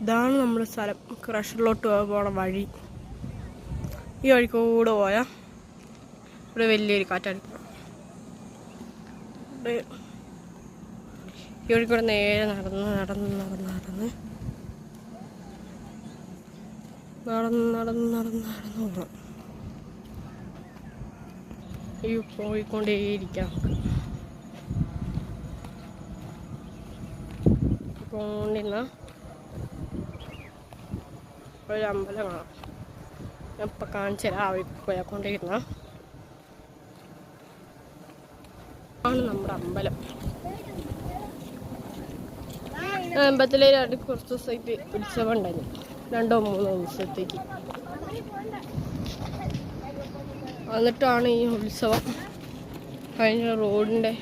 ഇതാണ് നമ്മുടെ സ്ഥലം. ക്രഷറിലോട്ട് പോകണ വഴി. ഈ വഴിക്കൂടെ പോയാൽ ഇവിടെ വലിയൊരു കാറ്റടിക്കും. ഈ വഴിക്കൂടെ നേരെ നടന്ന് നടന്ന് നടന്ന് നടന്ന് നടന്ന് നടന്ന് നടന്ന് നടന്ന് പോകണം. ഈ പോയിക്കൊണ്ടേയിരിക്കാം. പോണ്ടിരുന്ന ഒരു അമ്പലം കാണാം. ഞാൻ ഇപ്പം കാണിച്ചു തരാം. അവിടെ പോയിക്കൊണ്ടിരുന്ന ആണ് നമ്മുടെ അമ്പലം. അമ്പലത്തിലെ കുറച്ച് ദിവസമായിട്ട് ഉത്സവം ഉണ്ടായിരുന്നു. 2 or 3 ദിവസത്തേക്ക്. എന്നിട്ടാണ് ഈ ഉത്സവം കഴിഞ്ഞ റോഡിൻ്റെ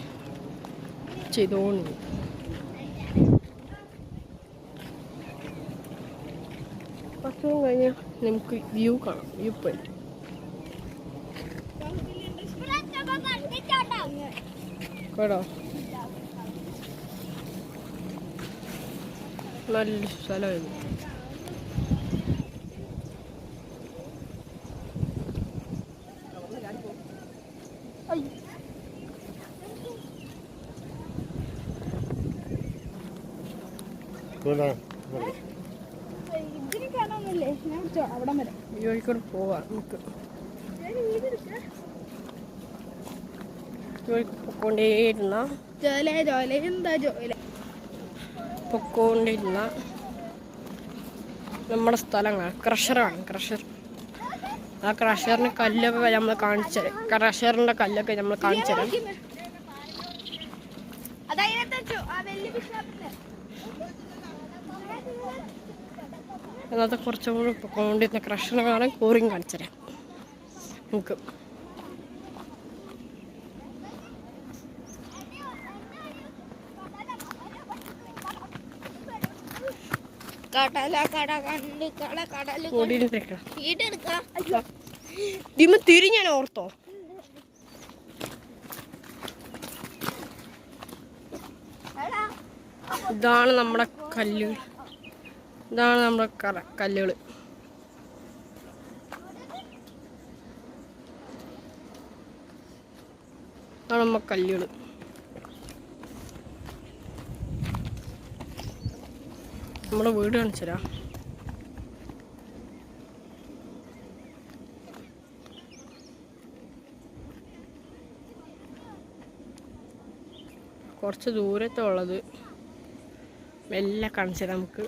ചെയ്തുകൊണ്ട്. വർഷവും കഴിഞ്ഞ് നമുക്ക് വ്യൂ കാണാം. വ്യൂ പോയിന്റ് കേട്ടോ. നല്ല സ്ഥലമായിരുന്നു. കോഴിക്കോട് പോവാം നമുക്ക്. പൊക്കോണ്ടേയിരുന്ന നമ്മുടെ സ്ഥലങ്ങളാണ്. ക്രഷറാണ് ക്രഷർ. ആ ക്രഷറിൻ്റെ കല്ലൊക്കെ നമ്മൾ കാണിച്ചു തരാം. ക്രഷറിൻ്റെ കല്ലൊക്കെ നമ്മൾ കാണിച്ചു തരാം. അന്നത്തെ കുറച്ചും കൂടി പൊക്കോണ്ടിരുന്ന ക്രഷറിനെ കാണാൻ കോറിയും കാണിച്ചു തരാം നമുക്ക്. തിരിഞ്ഞാണ് ഓർത്തോ. ഇതാണ് നമ്മുടെ കല്ലുകൾ. ഇതാണ് നമ്മുടെ കല്ലുകൾ. ഇതാണ് നമ്മുടെ കല്ലുകൾ. നമ്മുടെ വീട് കാണിച്ചു തരാം. കുറച്ച് ദൂരത്തുള്ളത് മെല്ലെ കാണിച്ചു തരാം നമുക്ക്.